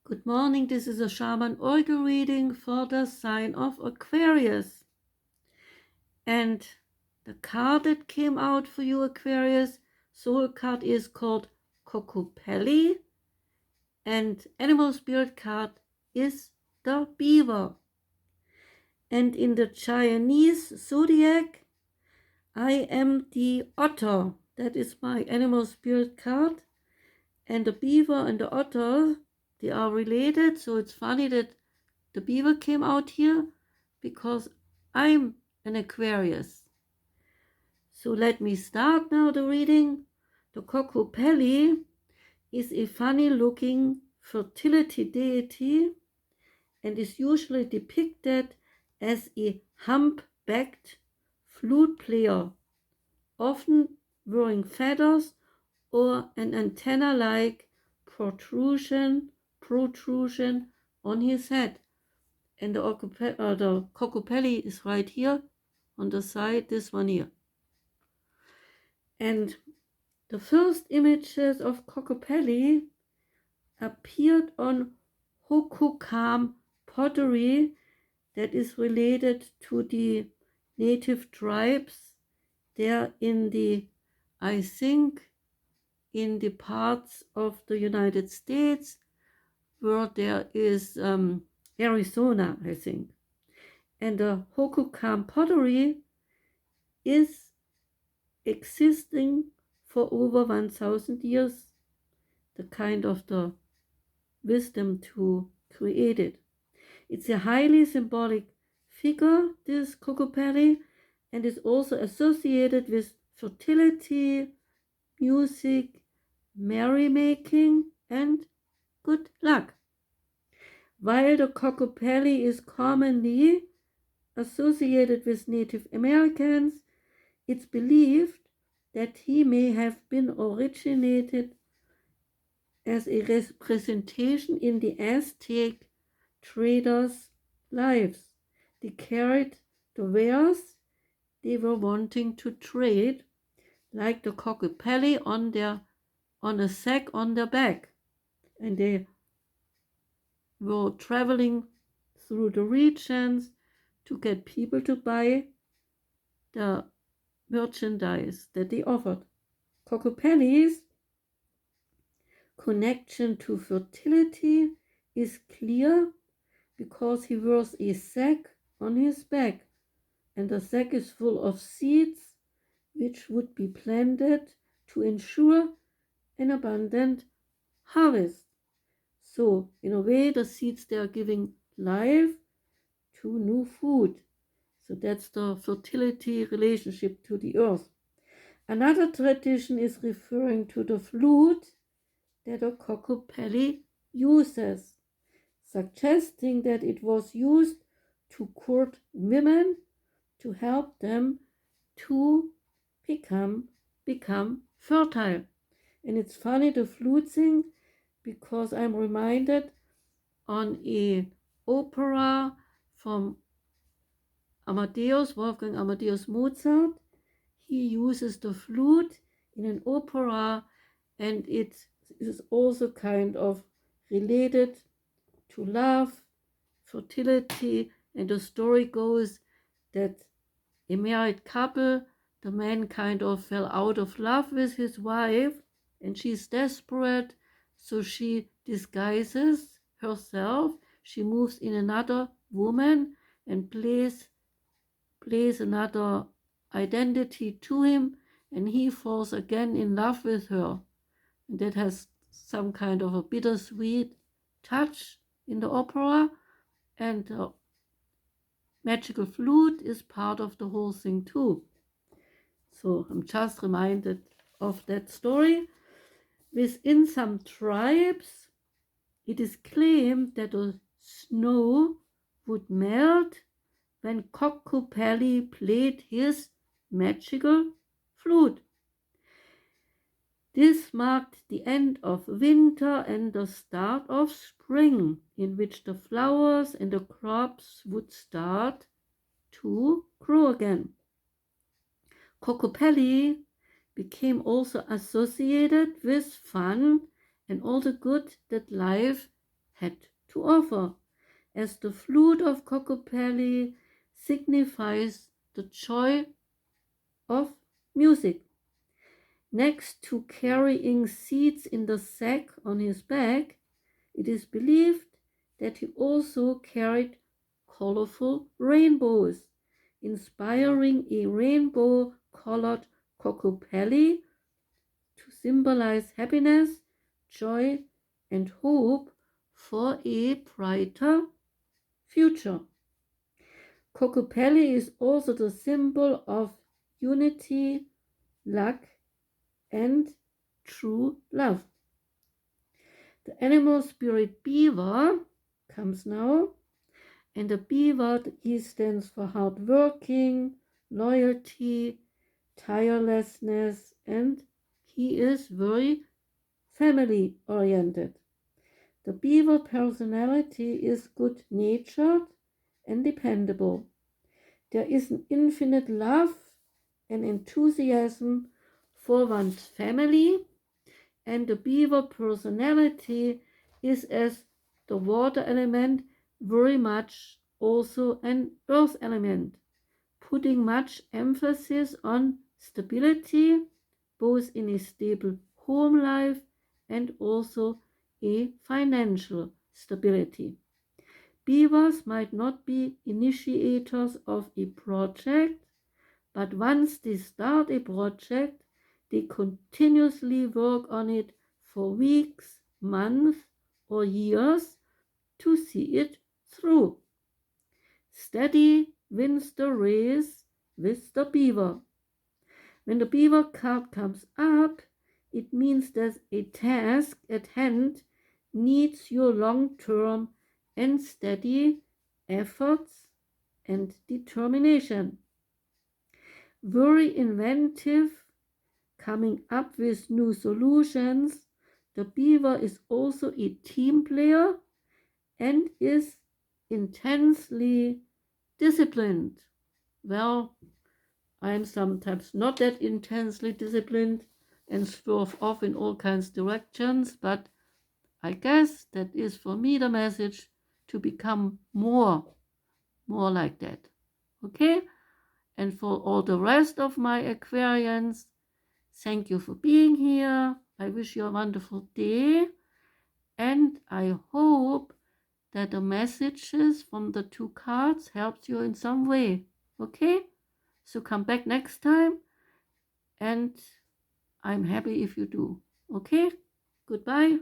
Good morning, this is a Shaman Oracle reading for the sign of Aquarius. And the card that came out for you, Aquarius, soul card is called Kokopelli, and animal spirit card is the Beaver. And in the Chinese zodiac, I am the otter. That is my animal spirit card. And the beaver and the otter, they are related, so it's funny that the beaver came out here because I'm an Aquarius. So let me start now the reading. The Kokopelli is a funny looking fertility deity and is usually depicted as a hump-backed flute player, often wearing feathers or an antenna-like protrusion on his head. And the Kokopelli is right here on the side, this one here. And the first images of Kokopelli appeared on Hokukam pottery that is related to the native tribes there in the, I think, in the parts of the United States where there is Arizona, I think. And the Hokukam pottery is existing for over 1,000 years, the kind of the wisdom to create it. It's a highly symbolic figure, this Kokopelli, and is also associated with fertility, music, merrymaking, and good luck. While the Kokopelli is commonly associated with Native Americans, it's believed that he may have been originated as a representation in the Aztec traders' lives. They carried the wares they were wanting to trade, like the Kokopelli on a sack on their back, and they were traveling through the regions to get people to buy the merchandise that they offered. Kokopelli's connection to fertility is clear because he wears a sack on his back, and the sack is full of seeds which would be planted to ensure an abundant harvest. So, in a way, the seeds they are giving life to new food. So that's the fertility relationship to the earth. Another tradition is referring to the flute that a Kokopelli uses, suggesting that it was used to court women to help them to become fertile. And it's funny, the flute thing, because I'm reminded on a opera from Wolfgang Amadeus Mozart. He uses the flute in an opera, and it is also kind of related to love, fertility, and the story goes that a married couple, the man kind of fell out of love with his wife, and she's desperate, so she disguises herself. She moves in another woman and plays another identity to him, and he falls again in love with her. And that has some kind of a bittersweet touch in the opera, and the magical flute is part of the whole thing too. So I'm just reminded of that story. Within some tribes, it is claimed that the snow would melt when Kokopelli played his magical flute. This marked the end of winter and the start of spring, in which the flowers and the crops would start to grow again. Kokopelli became also associated with fun and all the good that life had to offer, as the flute of Kokopelli signifies the joy of music. Next to carrying seeds in the sack on his back, it is believed that he also carried colorful rainbows, inspiring a rainbow-colored Kokopelli to symbolize happiness, joy, and hope for a brighter future. Kokopelli is also the symbol of unity, luck, and true love. The animal spirit Beaver comes now, and the Beaver, he stands for hardworking, loyalty, tirelessness, and he is very family oriented. The Beaver personality is good-natured and dependable. There is an infinite love and enthusiasm for one's family, and the Beaver personality is, as the water element, very much also an earth element, putting much emphasis on stability, both in a stable home life and also a financial stability. Beavers might not be initiators of a project, but once they start a project, they continuously work on it for weeks, months, or years to see it through. Steady wins the race with the Beaver. When the Beaver card comes up, it means that a task at hand needs your long-term and steady efforts and determination. Very inventive, coming up with new solutions, the Beaver is also a team player and is intensely disciplined. Well, I'm sometimes not that intensely disciplined and swerve off in all kinds of directions, but I guess that is for me the message to become more like that. Okay? And for all the rest of my Aquarians, thank you for being here. I wish you a wonderful day, and I hope that the messages from the two cards helped you in some way. Okay? So come back next time, and I'm happy if you do. Okay? Goodbye.